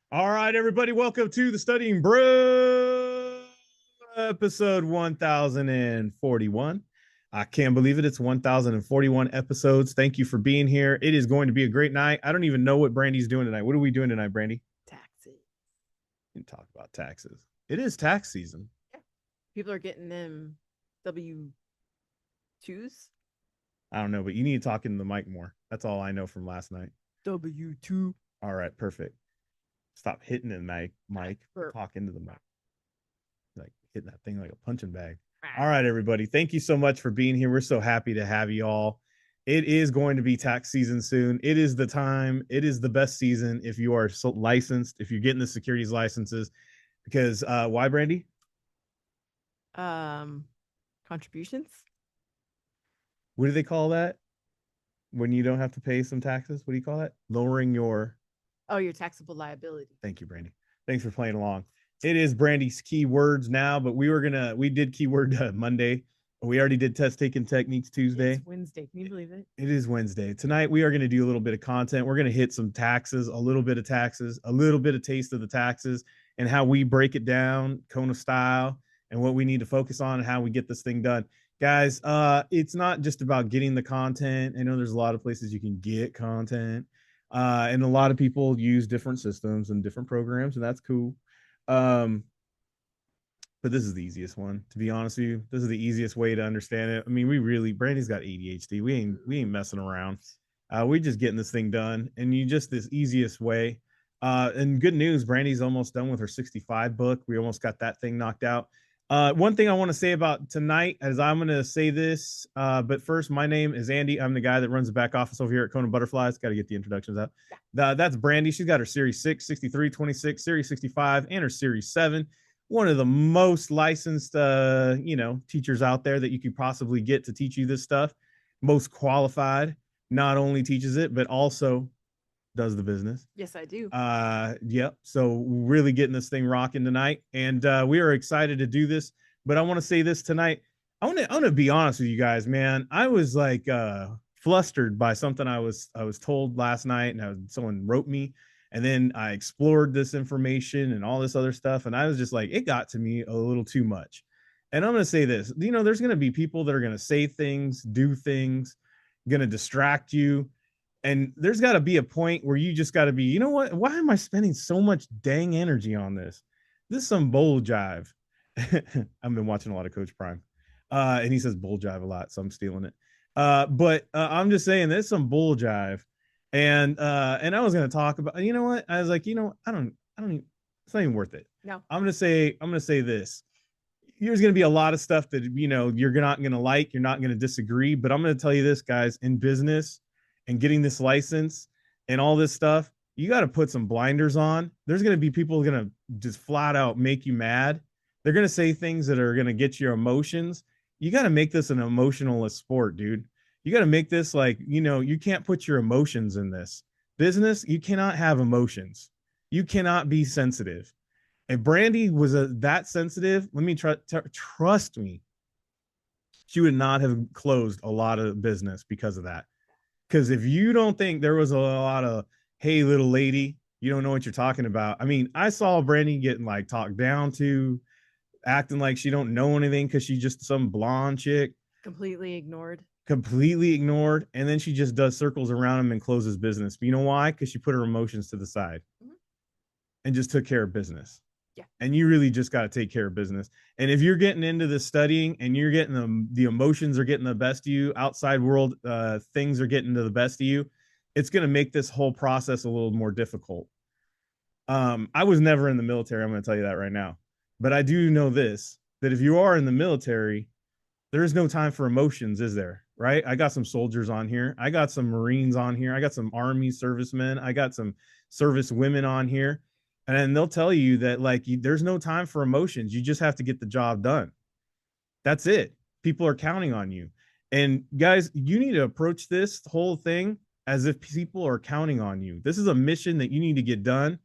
All right, everybody, welcome to the Studying Brew episode 1041. I can't believe it. It's 1041 episodes. Thank you for being here. It is going to be a great night. I don't even know what Brandy's doing tonight. What are we doing tonight, Brandy? Taxes. We can talk about taxes. It is tax season. Yeah. People are getting them W2s. I don't know, but you need to talk into the mic more. That's all I know from last night. W2. All right, perfect. Stop hitting the mic. Talk into the mic. Like hitting that thing like a punching bag. All right, everybody. Thank you so much for being here. We're so happy to have you all. It is going to be tax season soon. It is the time. It is the best season if you are licensed, if you're getting the securities licenses. Because why, Brandy? Um, Contributions. What do they call that when you don't have to pay some taxes? What do you call that? Lowering your. Oh, your taxable liability. Thank you, Brandy. Thanks for playing along. It is Brandy's keywords now, but we did keyword Monday. We already did test taking techniques Tuesday. It's Wednesday. Can you believe it? It is Wednesday. Tonight we are going to do a little bit of content. We're going to hit some taxes, a little bit of taxes, a little bit of taste of the taxes, and how we break it down, Kona style, and what we need to focus on and how we get this thing done. Guys, it's not just about getting the content. I know there's a lot of places you can get content. And a lot of people use different systems and different programs, and that's cool. Um, but this is the easiest one, to be honest with you. This is the easiest way to understand it. I mean, Brandy's got ADHD. We ain't messing around. We just getting this thing done, and you just this easiest way. And good news, Brandy's almost done with her 65 book. We almost got that thing knocked out. One thing I want to say about tonight is I'm going to say this, but first, my name is Andy. I'm the guy that runs the back office over here at KonaButterflyz. Got to get the introductions out. That's Brandy. She's got her Series 6, 63, 26, Series 65, and her Series 7. One of the most licensed, teachers out there that you could possibly get to teach you this stuff. Most qualified. Not only teaches it, but also does the business. Yes, I do. Yep. So really getting this thing rocking tonight, and we are excited to do this. But I want to say this tonight. I want to be honest with you guys, man. I was like flustered by something I was told last night, and someone wrote me, and then I explored this information and all this other stuff, and I was just like, it got to me a little too much. And I'm going to say this, there's going to be people that are going to say things, do things, going to distract you, and there's got to be a point where you just got to be, you know what? Why am I spending so much dang energy on this? This is some bull jive. I've been watching a lot of Coach Prime, and he says bull jive a lot, so I'm stealing it. But I'm just saying there's some bull jive, and I was gonna talk about. You know what? I was like, I don't even. It's not even worth it. No. I'm gonna say this. There's gonna be a lot of stuff that you're not gonna like. You're not gonna disagree. But I'm gonna tell you this, guys. In business, and getting this license and all this stuff, you got to put some blinders on. There's going to be people going to just flat out make you mad. They're going to say things that are going to get your emotions. You got to make this an emotionalist sport, dude. You got to make this like, you can't put your emotions in this business. You cannot have emotions. You cannot be sensitive. If Brandy was that sensitive, let me trust me. She would not have closed a lot of business because of that. Because if you don't think there was a lot of, hey, little lady, you don't know what you're talking about. I mean, I saw Brandy getting like talked down to, acting like she don't know anything because she's just some blonde chick. Completely ignored. Completely ignored. And then she just does circles around him and closes business. But you know why? Because she put her emotions to the side and just took care of business. Yeah. And you really just got to take care of business. And if you're getting into this studying and you're getting the emotions are getting the best of you, outside world things are getting to the best of you, it's going to make this whole process a little more difficult. I was never in the military. I'm going to tell you that right now. But I do know this, that if you are in the military, there is no time for emotions, is there? Right? I got some soldiers on here. I got some Marines on here. I got some Army servicemen. I got some service women on here. And they'll tell you that there's no time for emotions. You just have to get the job done. That's it. People are counting on you. And guys, you need to approach this whole thing as if people are counting on you. This is a mission that you need to get done.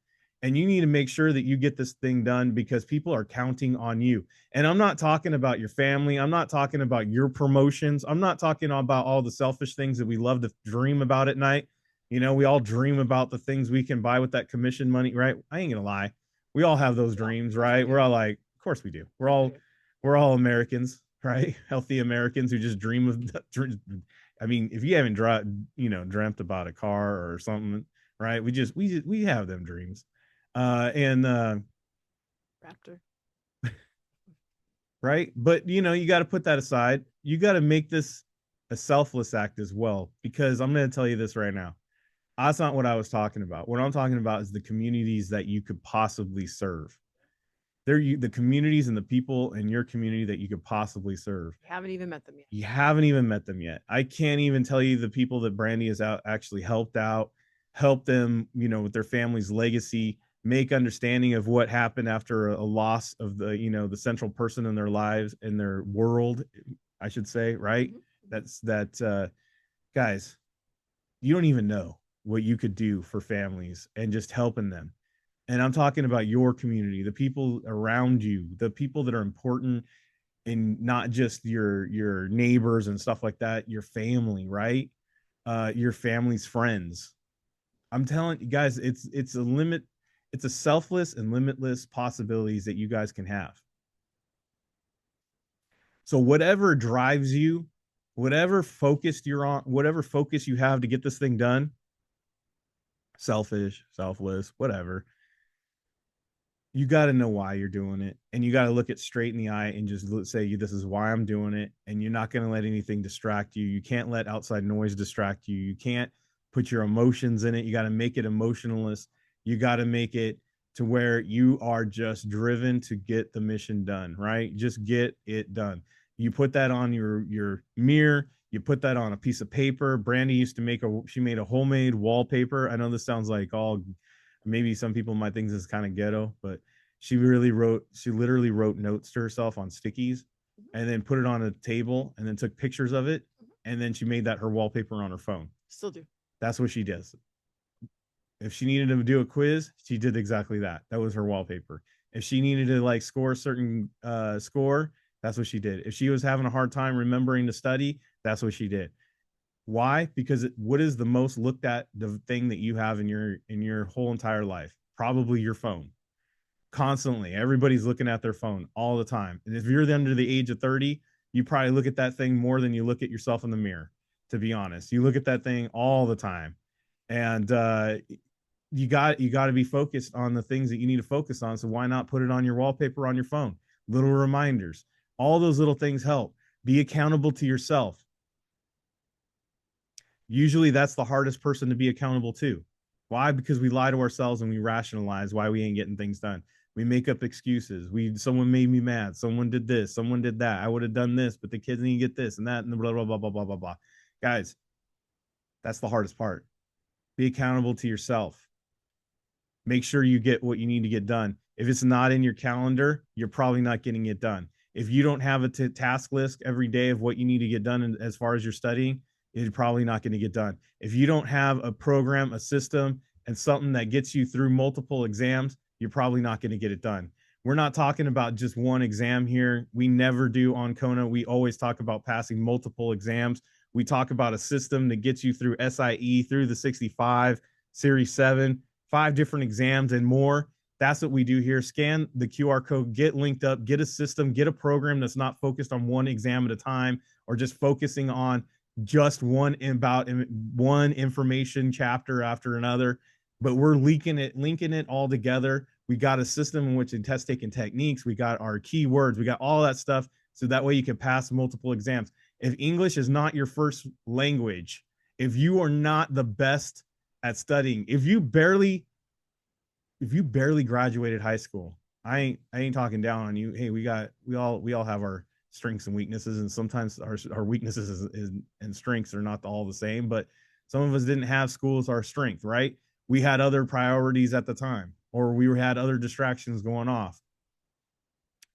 And you need to make sure that you get this thing done because people are counting on you. And I'm not talking about your family. I'm not talking about your promotions. I'm not talking about all the selfish things that we love to dream about at night. You know, we all dream about the things we can buy with that commission money, right? I ain't gonna lie. We all have those dreams, right? We're all like, of course we do. We're all Americans, right? Healthy Americans who just dream of I mean, if you haven't dreamt about a car or something, right? We have them dreams. And Raptor. right? But you got to put that aside. You got to make this a selfless act as well, because I'm going to tell you this right now. That's not what I was talking about. What I'm talking about is the communities that you could possibly serve. The communities and the people in your community that you could possibly serve. You haven't even met them yet. You haven't even met them yet. I can't even tell you the people that Brandy has actually helped out, helped them, with their family's legacy, make understanding of what happened after a loss of the central person in their lives, in their world, I should say, right? Mm-hmm. Guys, you don't even know what you could do for families and just helping them. And I'm talking about your community, the people around you, the people that are important, and not just your neighbors and stuff like that, your family, right? Your family's friends. I'm telling you guys, it's a selfless and limitless possibilities that you guys can have. So whatever drives you, whatever focus you're on, whatever focus you have to get this thing done, selfish, selfless, whatever, you got to know why you're doing it, and you got to look it straight in the eye and just say, this is why I'm doing it. And you're not going to let anything distract you. You can't let outside noise distract you. You can't put your emotions in it. You got to make it emotionless. You got to make it to where you are just driven to get the mission done, right? Just get it done. You put that on your mirror. You put that on a piece of paper. Brandy used to she made a homemade wallpaper. I know this sounds like all, maybe some people might think this is kind of ghetto, but she literally wrote notes to herself on stickies and then put it on a table and then took pictures of it. And then she made that her wallpaper on her phone. Still do. That's what she does. If she needed to do a quiz, she did exactly that. That was her wallpaper. If she needed to score a certain score, that's what she did. If she was having a hard time remembering to study, that's what she did. Why? Because what is the most looked at the thing that you have in your whole entire life? Probably your phone. Constantly, everybody's looking at their phone all the time. And if you're under the age of 30, you probably look at that thing more than you look at yourself in the mirror. To be honest, you look at that thing all the time, and you got to be focused on the things that you need to focus on. So why not put it on your wallpaper on your phone? Little reminders. All those little things help. Be accountable to yourself. Usually that's the hardest person to be accountable to. Why? Because we lie to ourselves and we rationalize why we ain't getting things done. We make up excuses. Someone made me mad. Someone did this. Someone did that. I would have done this, but the kids need to get this and that and blah, blah, blah, blah, blah, blah, blah. Guys, that's the hardest part. Be accountable to yourself. Make sure you get what you need to get done. If it's not in your calendar, you're probably not getting it done. If you don't have a task list every day of what you need to get done as far as you're studying, you're probably not going to get done. If you don't have a program, a system, and something that gets you through multiple exams, you're probably not going to get it done. We're not talking about just one exam here. We never do on Kona. We always talk about passing multiple exams. We talk about a system that gets you through SIE, through the 65, Series 7, 5 different exams and more. That's what we do here. Scan the QR code, get linked up, get a system, get a program that's not focused on one exam at a time or just focusing on just one information chapter after another, but we're linking it all together. We got a system in which in test taking techniques, we got our keywords, we got all that stuff. So that way you can pass multiple exams. If English is not your first language, if you are not the best at studying, if you barely graduated high school, I ain't talking down on you. Hey, we all have our strengths and weaknesses, and sometimes our weaknesses and strengths are not all the same, but some of us didn't have school as our strength, right? We had other priorities at the time, or we had other distractions going off.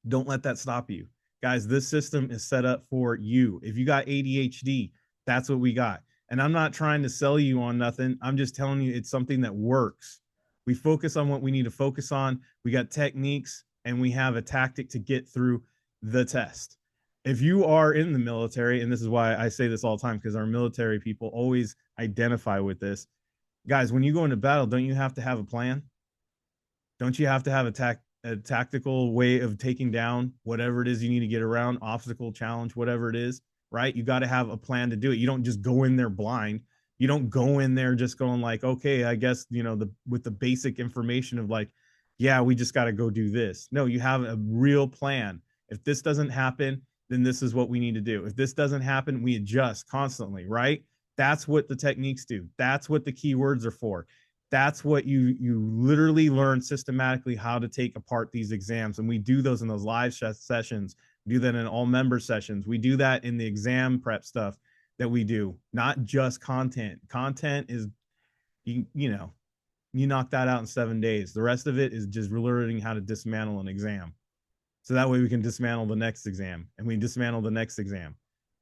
Don't let that stop you. Guys, this system is set up for you. If you got ADHD, that's what we got. And I'm not trying to sell you on nothing. I'm just telling you it's something that works. We focus on what we need to focus on. We got techniques and we have a tactic to get through the test. If you are in the military, and this is why I say this all the time, because our military people always identify with this. Guys, when you go into battle, don't you have to have a plan? Don't you have to have a tactical way of taking down whatever it is you need to get around, obstacle, challenge, whatever it is, right? You got to have a plan to do it. You don't just go in there blind. You don't go in there just going like, okay, I guess, with the basic information of like, yeah, we just got to go do this. No, you have a real plan. If this doesn't happen, then this is what we need to do. If this doesn't happen, we adjust constantly, right? That's what the techniques do. That's what the keywords are for. That's what you literally learn systematically how to take apart these exams. And we do those in those live sessions. We do that in all member sessions. We do that in the exam prep stuff that we do, not just content. Content is, you knock that out in 7 days. The rest of it is just learning how to dismantle an exam. So that way we can dismantle the next exam and we dismantle the next exam.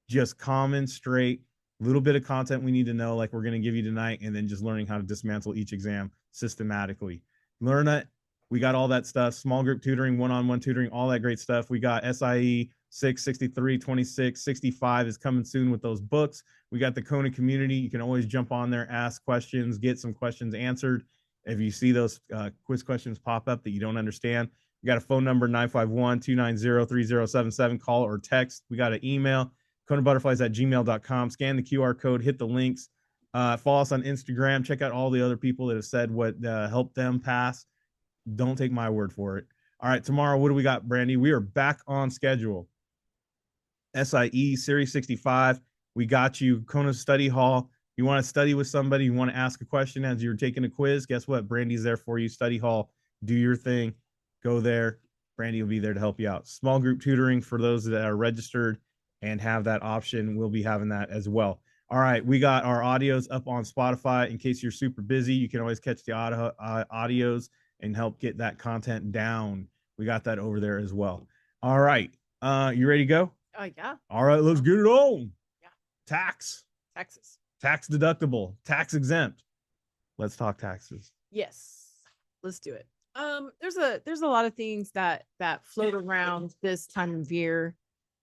Just common, straight, little bit of content we need to know, like we're going to give you tonight, and then just learning how to dismantle each exam systematically. Learn it. We got all that stuff, small group tutoring, one-on-one tutoring, all that great stuff. We got SIE 6, 63, 26, 65 is coming soon with those books. We got the Kona community. You can always jump on there, ask questions, get some questions answered. If you see those quiz questions pop up that you don't understand, we got a phone number, 951-290-3077. Call or text. We got an email, KonaButterflyz@gmail.com. Scan the QR code, hit the links. Follow us on Instagram. Check out all the other people that have said what helped them pass. Don't take my word for it. All right, tomorrow, what do we got, Brandy? We are back on schedule. SIE Series 65. We got you. Kona Study Hall. You want to study with somebody, you want to ask a question as you're taking a quiz, guess what? Brandy's there for you. Study Hall. Do your thing. Go there. Brandy will be there to help you out. Small group tutoring for those that are registered and have that option. We'll be having that as well. All right, we got our audios up on Spotify. In case you're super busy, you can always catch the audios and help get that content down. We got that over there as well. All right, you ready to go? Yeah. All right, let's get it on. Yeah. Taxes, Tax deductible, tax exempt. Let's talk taxes. Yes. Let's do it. There's a lot of things that float around this time of year.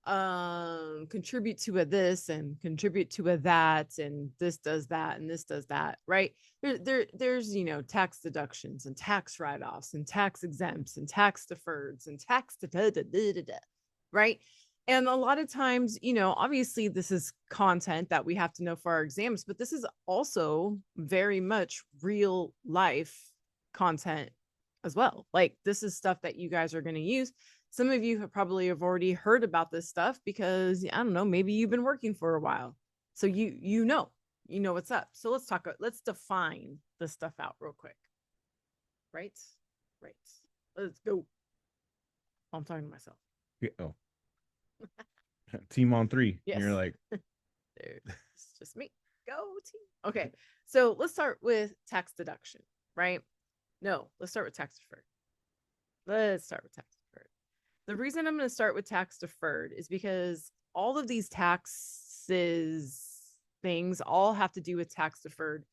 Contribute to a this and contribute to a that, and this does that and this does that, right? There's tax deductions and tax write-offs and tax exempts and tax deferreds and tax right? And a lot of times, obviously this is content that we have to know for our exams, but this is also very much real life content as well. Like, this is stuff that you guys are going to use. Some of you have probably already heard about this stuff because, I don't know, maybe you've been working for a while. So you know what's up. So let's define this stuff out real quick. Right? Let's go. I'm talking to myself. Yeah. Oh. Team on 3. Yes. And you're like, it's just me. Go team. Okay. So let's start with tax deduction, right? No, let's start with tax deferred. The reason I'm going to start with tax deferred is because all of these taxes things all have to do with tax deferred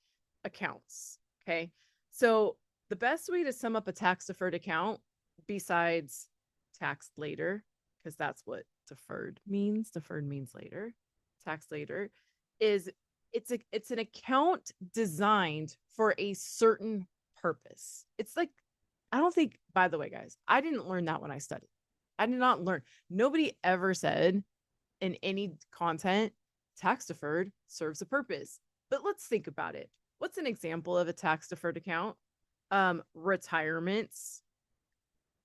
accounts. Okay. So the best way to sum up a tax deferred account, besides taxed later, because that's what deferred means later, tax later, is it's an account designed for a certain purpose. It's like, I don't think, by the way, guys, I didn't learn that when I studied. I did not learn. Nobody ever said in any content, tax deferred serves a purpose. But let's think about it. What's an example of a tax deferred account? Retirements,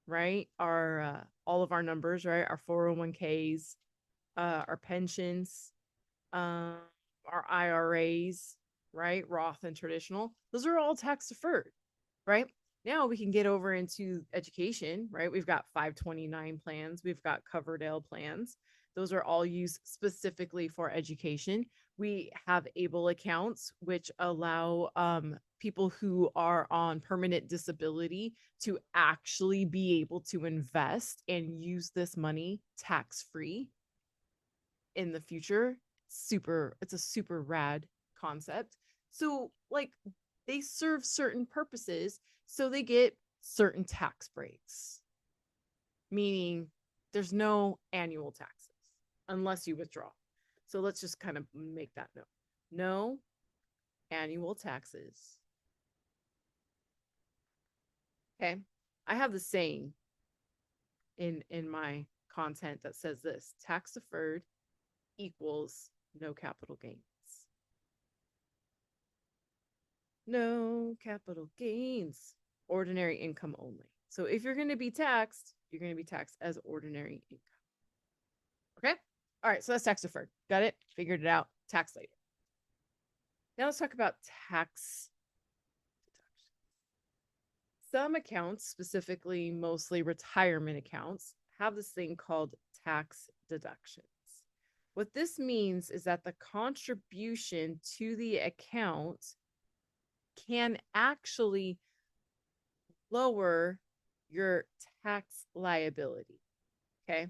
right? Our all of our numbers, right? Our 401ks, our pensions, our IRAs, right? Roth and traditional. Those are all tax deferred, right? Now we can get over into education, right? We've got 529 plans. We've got Coverdale plans. Those are all used specifically for education. We have ABLE accounts, which allow people who are on permanent disability to actually be able to invest and use this money tax-free in the future. It's a super rad concept. So, like, they serve certain purposes, so they get certain tax breaks, meaning there's no annual taxes unless you withdraw. So let's just kind of make that note. No annual taxes Okay. I have the saying in my content that says this: tax deferred equals no capital gains. No capital gains, ordinary income only. So if you're going to be taxed, you're going to be taxed as ordinary income. Okay. All right. So that's tax deferred. Got it? Figured it out. Tax later. Now let's talk about tax deductions. Some accounts, specifically mostly retirement accounts, have this thing called tax deductions. What this means is that the contribution to the account can actually lower your tax liability. Okay.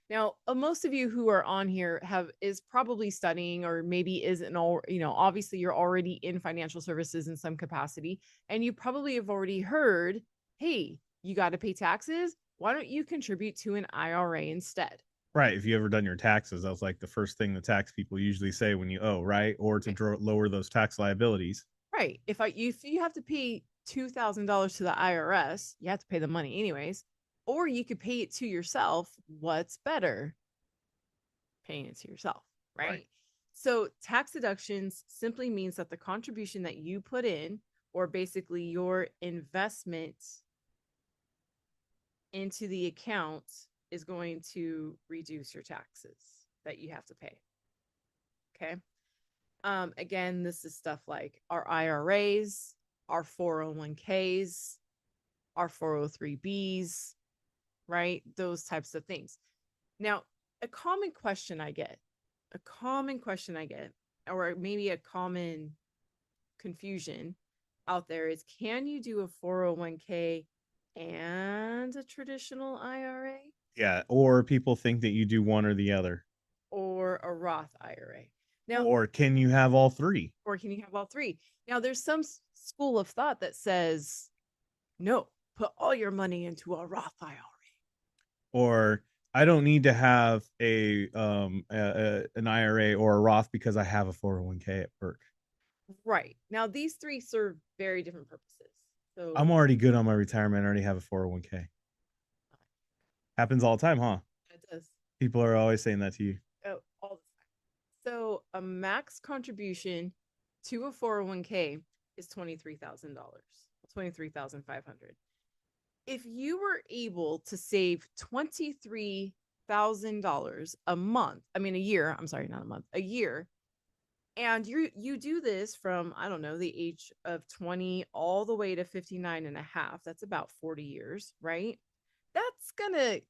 Now, most of you who are on here is probably studying, or maybe isn't all, obviously you're already in financial services in some capacity, and you probably have already heard, hey, you got to pay taxes. Why don't you contribute to an IRA instead? Right. If you ever done your taxes, that was like the first thing the tax people usually say when you owe, right? Or to lower those tax liabilities. Right. If you have to pay $2,000 to the IRS, you have to pay the money anyways, or you could pay it to yourself. What's better? Paying it to yourself, right? So tax deductions simply means that the contribution that you put in, or basically your investment into the account, is going to reduce your taxes that you have to pay. Okay. Again, this is stuff like our IRAs, our 401ks, our 403bs, right? Those types of things. Now, a common question I get, or maybe a common confusion out there is, can you do a 401k and a traditional IRA? Yeah. Or people think that you do one or the other. Or a Roth IRA. Now, or can you have all three? Or can you have all three? Now, there's some school of thought that says, no, put all your money into a Roth IRA. Or I don't need to have an IRA or a Roth because I have a 401k at work. Right. Now, these three serve very different purposes. So I'm already good on my retirement. I already have a 401k. Happens all the time, huh? It does. People are always saying that to you. Oh, all the time. So a max contribution to a 401k is $23,000, $23,500. If you were able to save $23,000 a month, I mean a year, I'm sorry, not a month, a year, and you do this from, I don't know, the age of 20 all the way to 59 and a half, that's about 40 years, right? That's gonna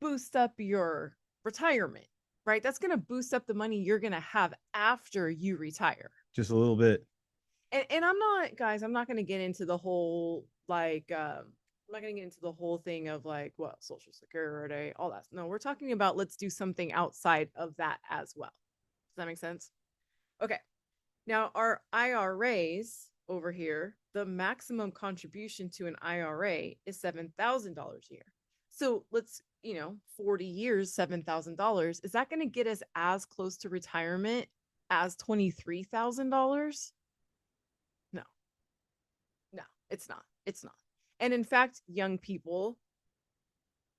boost up your retirement, right? That's gonna boost up the money you're gonna have after you retire. Just a little bit. And I'm not, guys, I'm not gonna get into the whole I'm not gonna get into the whole thing of like what Social Security, all that. No, we're talking about, let's do something outside of that as well. Does that make sense? Okay. Now, our IRAs over here, the maximum contribution to an IRA is $7,000 a year. So let's, 40 years, $7,000. Is that going to get us as close to retirement as $23,000? No, no, it's not. It's not. And in fact, young people,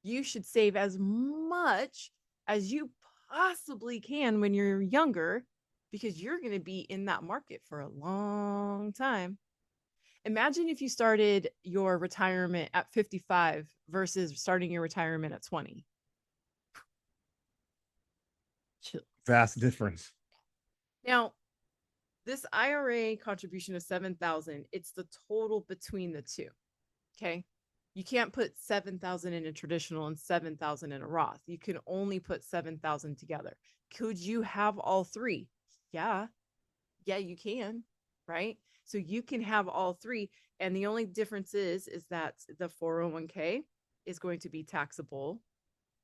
you should save as much as you possibly can when you're younger, because you're going to be in that market for a long time. Imagine if you started your retirement at 55 versus starting your retirement at 20. Chill. Vast difference. Now, this IRA contribution of 7,000, it's the total between the two. Okay? You can't put 7,000 in a traditional and 7,000 in a Roth. You can only put 7,000 together. Could you have all three? Yeah. Yeah, you can, right? So you can have all three. And the only difference is that the 401k is going to be taxable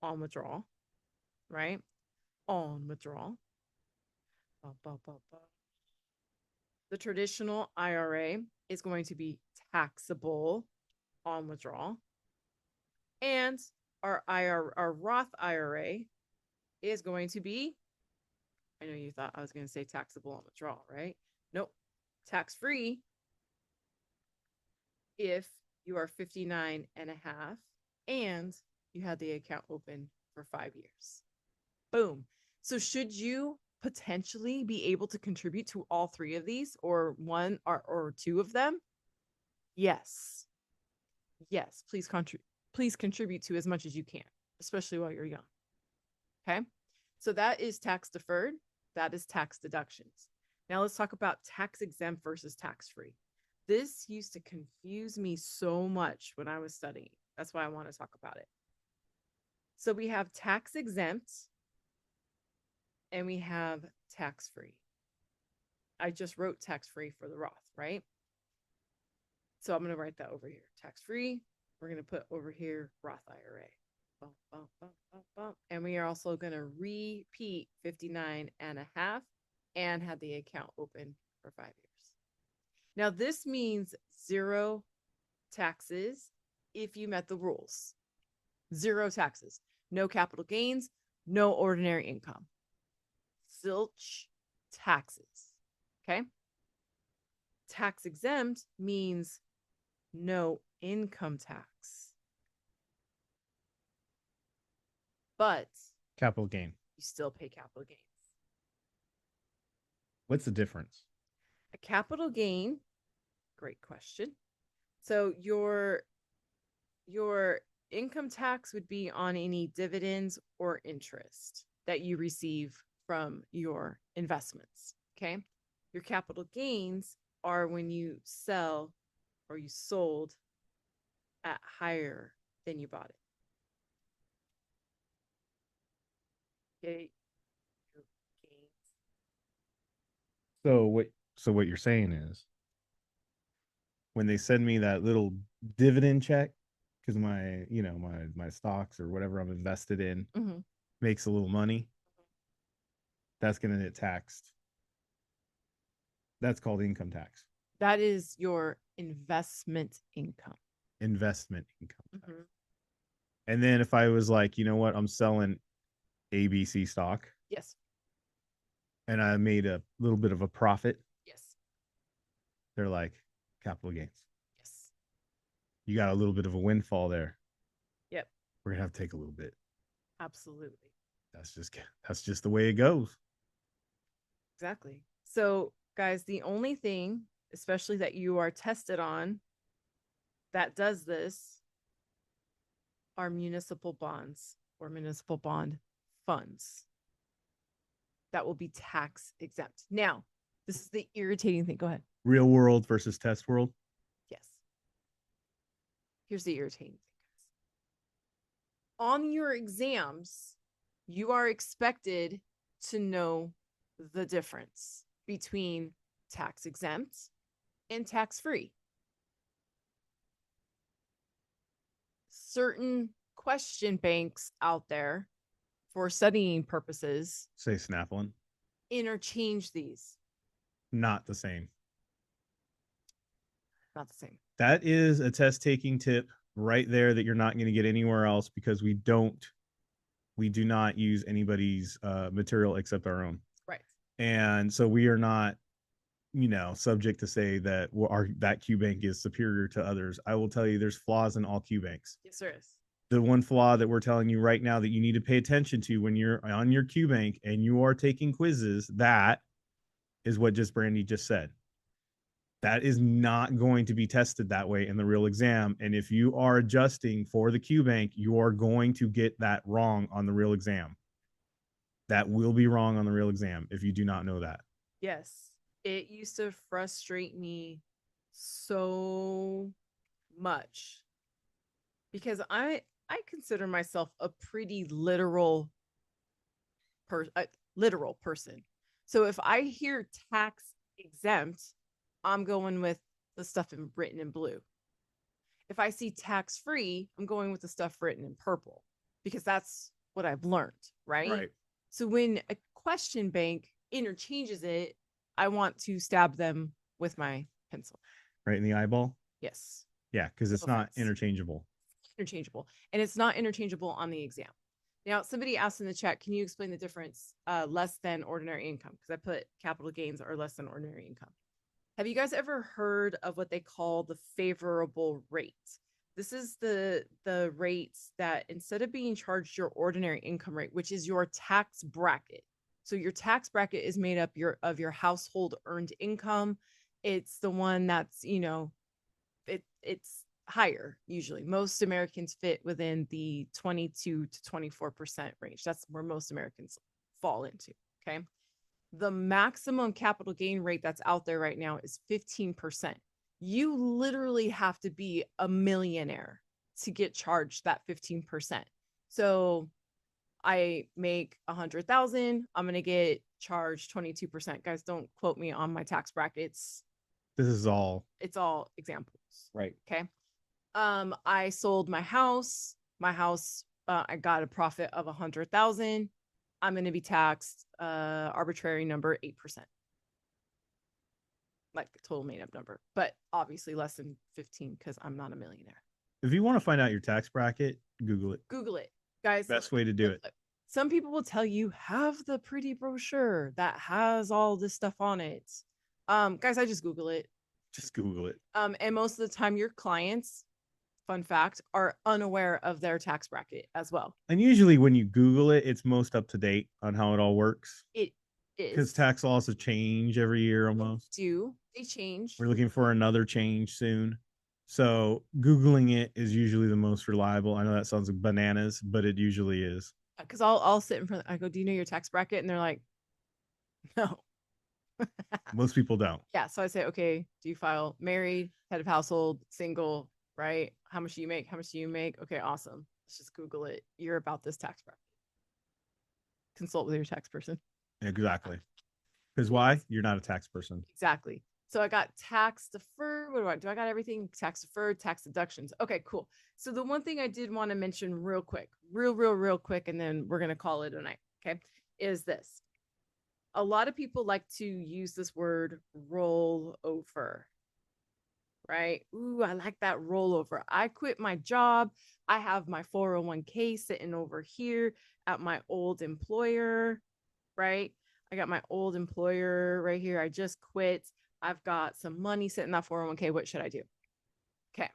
on withdrawal, right? On withdrawal. The traditional IRA is going to be taxable on withdrawal. And our Roth IRA is going to be, I know you thought I was going to say taxable on withdrawal, right? Nope. Tax free if you are 59 and a half, and you had the account open for 5 years. Boom. So should you potentially be able to contribute to all three of these or one or two of them? Yes. Yes, please contribute to as much as you can, especially while you're young. Okay? So that is tax deferred, that is tax deductions. Now let's talk about tax exempt versus tax free. This used to confuse me so much when I was studying. That's why I want to talk about it. So we have tax exempt and we have tax free. I just wrote tax free for the Roth, right? So I'm going to write that over here. Tax free. We're going to put over here Roth IRA. Bump, bump, bump, bump, bump. And we are also going to repeat 59 and a half and have the account open for 5 years. Now, this means zero taxes if you met the rules. Zero taxes. No capital gains, no ordinary income. Zilch taxes. Okay? Tax exempt means no income tax. But Capital gain. you still pay capital gains. What's the difference? A capital gain, great question. So your income tax would be on any dividends or interest that you receive from your investments. Okay. Your capital gains are when you sell or you sold at higher than you bought it. Okay. Your gains. So what you're saying is when they send me that little dividend check, because my stocks or whatever I'm invested in makes a little money, that's gonna get taxed. That's called income tax. That is your investment income. Investment income tax. And then if I was like, you know what, I'm selling ABC stock. Yes. And I made a little bit of a profit. Yes. They're like capital gains. Yes. You got a little bit of a windfall there. Yep. We're gonna have to take a little bit. Absolutely. That's just the way it goes. Exactly. So, guys, the only thing, especially that you are tested on, that does this are municipal bonds or municipal bond funds that will be tax exempt. Now, this is the irritating thing. Go ahead. Real world versus test world. Yes. Here's the irritating thing, guys. On your exams, you are expected to know the difference between tax exempt and tax free. Certain question banks out there for studying purposes Say Snap-on. Interchange these. Not the same. Not the same. That is a test taking tip right there that you're not going to get anywhere else because we do not use anybody's material except our own. Right. And so we are not, subject to say that that Q bank is superior to others. I will tell you there's flaws in all Q banks. Yes, there is. The one flaw that we're telling you right now that you need to pay attention to when you're on your Q bank and you are taking quizzes, that is what Brandy just said. That is not going to be tested that way in the real exam. And if you are adjusting for the Q bank, you are going to get that wrong on the real exam. That will be wrong on the real exam if you do not know that. Yes. It used to frustrate me so much because I consider myself a pretty literal person. So if I hear tax exempt, I'm going with the stuff written in blue. If I see tax free, I'm going with the stuff written in purple because that's what I've learned, right? Right. So when a question bank interchanges it, I want to stab them with my pencil. Right in the eyeball? Yes. Yeah, because it's not interchangeable. Interchangeable. And it's not interchangeable on the exam. Now, somebody asked in the chat, can you explain the difference less than ordinary income? Because I put capital gains are less than ordinary income. Have you guys ever heard of what they call the favorable rate? This is the rates that instead of being charged your ordinary income rate, which is your tax bracket. So your tax bracket is made up your household earned income. It's the one that's, it's higher usually. Most Americans fit within the 22 to 24% range. That's where most Americans fall into. Okay. The maximum capital gain rate that's out there right now is 15%. You literally have to be a millionaire to get charged that 15%. So I make 100,000, I'm going to get charged 22%. Guys, don't quote me on my tax brackets. This is all, It's all examples. right. Okay. I sold my house. I got a profit of 100,000. I'm going to be taxed arbitrary number 8%. Like a total made up number, but obviously less than 15 because I'm not a millionaire. If you want to find out your tax bracket, Google it. Google it, guys. Best way to do it. Some people will tell you have the pretty brochure that has all this stuff on it. Guys, I just Google it. Just Google it. And most of the time your clients, fun fact, are unaware of their tax bracket as well. And usually when you Google it, it's most up to date on how it all works. It is. Because tax laws have changed every year almost. They change. We're looking for another change soon. So Googling it is usually the most reliable. I know that sounds like bananas, but it usually is. Because I'll sit in front. I go, do you know your tax bracket? And they're like, no. Most people don't. Yeah. So I say, okay, do you file married, head of household, single, right? How much do you make? How much do you make? Okay, awesome. Let's just Google it. You're about this tax bracket. Consult with your tax person. Exactly. Because why? You're not a tax person. Exactly. So I got tax deferred. What do I got everything? Tax deferred, tax deductions. Okay, cool. So the one thing I did want to mention real quick, real quick, and then we're going to call it a night. Okay. Is this. A lot of people like to use this word roll over. Right? Ooh, I like that rollover. I quit my job. I have my 401k sitting over here at my old employer. Right? I got my old employer right here. I just quit. I've got some money sitting in that 401k. What should I do? Okay.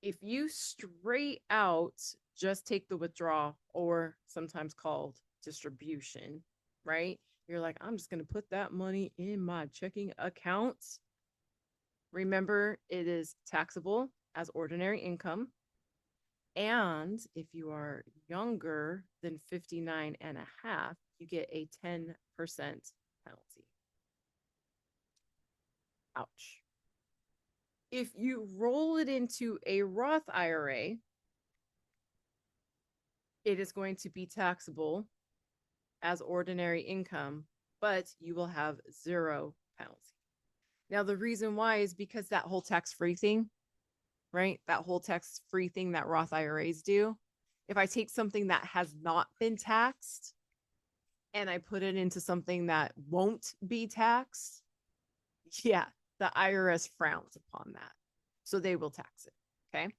If you straight out just take the withdrawal, or sometimes called distribution, right? You're like, I'm just going to put that money in my checking account. Remember, it is taxable as ordinary income. And if you are younger than 59 and a half, you get a 10% penalty. Ouch. If you roll it into a Roth IRA, it is going to be taxable as ordinary income, but you will have 0 penalty. Now, the reason why is because that whole tax-free thing, right? That whole tax-free thing that Roth IRAs do. If I take something that has not been taxed and I put it into something that won't be taxed, yeah, the IRS frowns upon that. So they will tax it. Okay.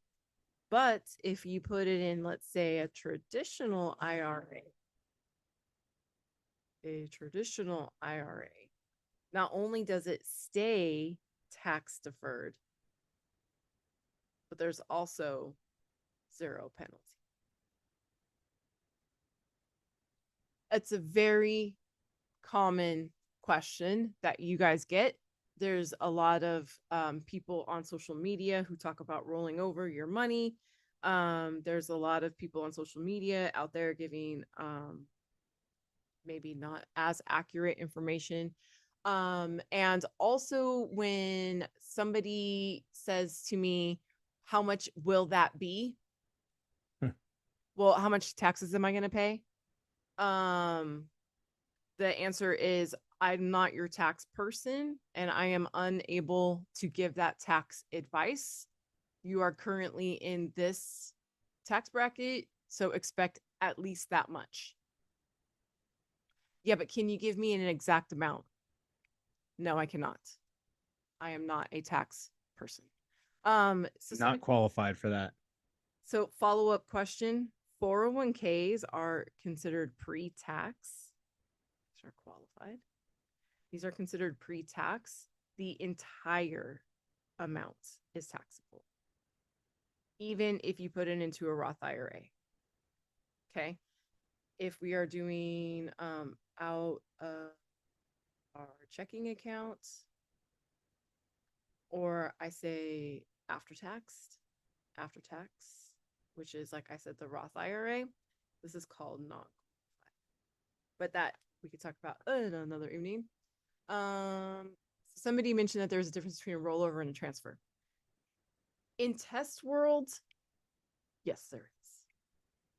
But if you put it in, let's say, a traditional IRA, not only does it stay tax deferred, but there's also 0 penalty. It's a very common question that you guys get. There's a lot of people on social media who talk about rolling over your money. There's a lot of people on social media out there giving maybe not as accurate information. And also when somebody says to me, how much will that be? Well, how much taxes am I going to pay? The answer is I'm not your tax person and I am unable to give that tax advice. You are currently in this tax bracket, so expect at least that much. Yeah, but can you give me an exact amount? No, I cannot. I am not a tax person. So not qualified for that. So follow-up question, 401ks are considered pre-tax. These are qualified. These are considered pre-tax. the entire amount is taxable, even if you put it into a Roth IRA. Okay. If we are doing out of our checking accounts, or I say after tax, which is, like I said, the Roth IRA, this is called non-qualified. But that we could talk about in another evening. Somebody mentioned that there's a difference between a rollover and a transfer. In test world, yes, there is.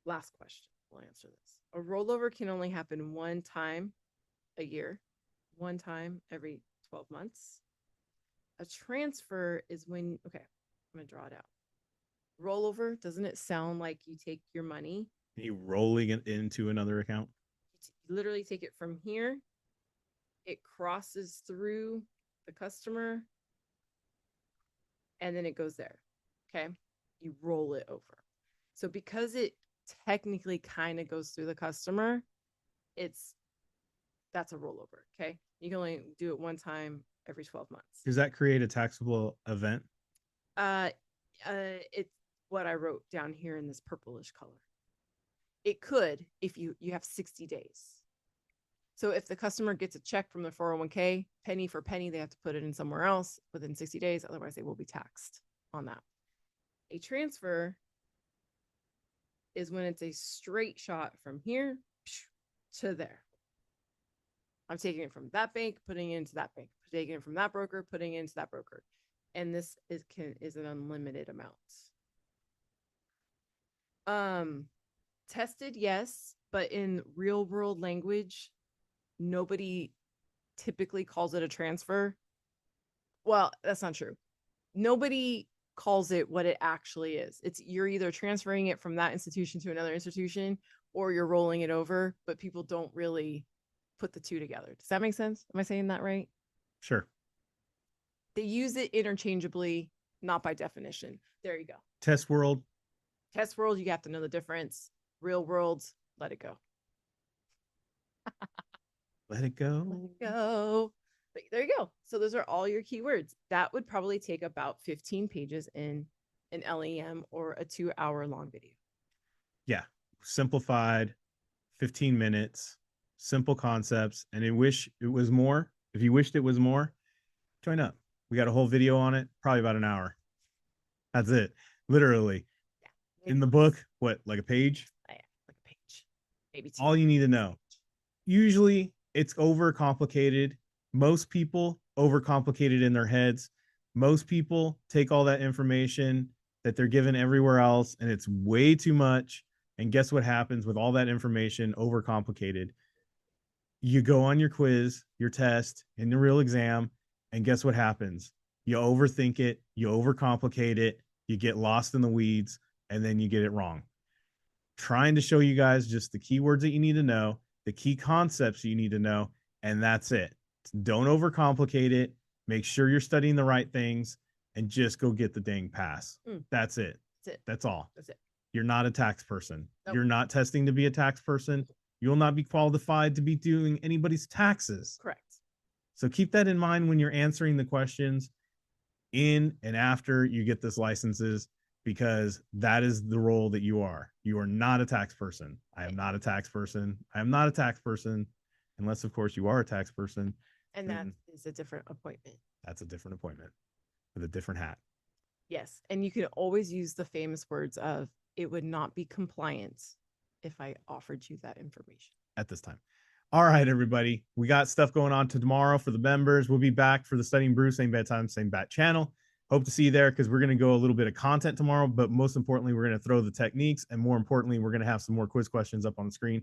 Last question. We'll answer this. A rollover can only happen one time a year, one time every 12 months. A transfer is when, okay, I'm going to draw it out. Rollover, doesn't it sound like you take your money? You rolling it into another account? You literally take it from here, it crosses through the customer, and then it goes there. Okay. You roll it over. So because it technically kind of goes through the customer, that's a rollover. Okay. You can only do it one time every 12 months. Does that create a taxable event? It's what I wrote down here in this purplish color. It could if you have 60 days. So if the customer gets a check from the 401k, penny for penny, they have to put it in somewhere else within 60 days. Otherwise, they will be taxed on that. A transfer is when it's a straight shot from here to there. I'm taking it from that bank, putting it into that bank, taking it from that broker, putting it into that broker. And this is an unlimited amount. Tested, yes, but in real world language, nobody typically calls it a transfer. Well, that's not true. Nobody calls it what it actually is. It's you're either transferring it from that institution to another institution, or you're rolling it over, but people don't really put the two together. Does that make sense? Am I saying that right? Sure. They use it interchangeably, not by definition. There you go. Test world. Test world, you have to know the difference. Real world, let it go. Let it go. Let it go. But there you go. So those are all your keywords. That would probably take about 15 pages in an LEM or a 2-hour long video. Yeah. Simplified, 15 minutes, simple concepts. And I wish it was more. If you wished it was more, join up. We got a whole video on it, probably about an hour. That's it. Literally. Yeah. In the book, what, like a page? Yeah, like a page. Maybe two. All you need to know. Usually it's overcomplicated. Most people overcomplicate it in their heads. Most people take all that information that they're given everywhere else, and it's way too much. And guess what happens with all that information overcomplicated? You go on your quiz, your test, in the real exam, and guess what happens? You overthink it, you overcomplicate it, you get lost in the weeds, and then you get it wrong. Trying to show you guys just the keywords that you need to know, the key concepts you need to know, and that's it. Don't overcomplicate it. Make sure you're studying the right things, and just go get the dang pass. That's it. That's it. That's all. That's it. You're not a tax person. Nope. You're not testing to be a tax person. You will not be qualified to be doing anybody's taxes. Correct. So keep that in mind when you're answering the questions in and after you get this licenses, because that is the role that you are. You are not a tax person. I am not a tax person. I am not a tax person, unless, of course, you are a tax person. And that is a different appointment. That's a different appointment with a different hat. Yes. And you can always use the famous words of, it would not be compliant if I offered you that information at this time. All right, everybody. We got stuff going on to tomorrow for the members. We'll be back for the Studying Brew, same bad time, same bat channel. Hope to see you there, because we're going to go a little bit of content tomorrow, but most importantly, we're going to throw the techniques, and more importantly, we're going to have some more quiz questions up on the screen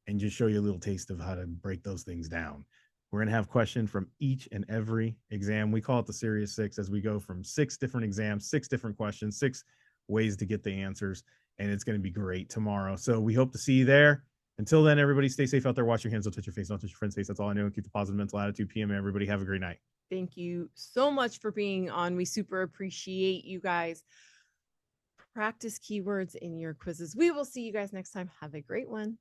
and just show you a little taste of how to break those things down. We're going to have questions from each and every exam. We call it the Serious Six, as we go from 6 different exams, 6 different questions, 6 ways to get the answers, and it's going to be great tomorrow. So we hope to see you there. Until then, everybody, stay safe out there. Wash your hands. Don't touch your face. Don't touch your friend's face. That's all I know. Keep the positive mental attitude. PM, everybody. Have a great night. Thank you so much for being on. We super appreciate you guys. Practice keywords in your quizzes. We will see you guys next time. Have a great one.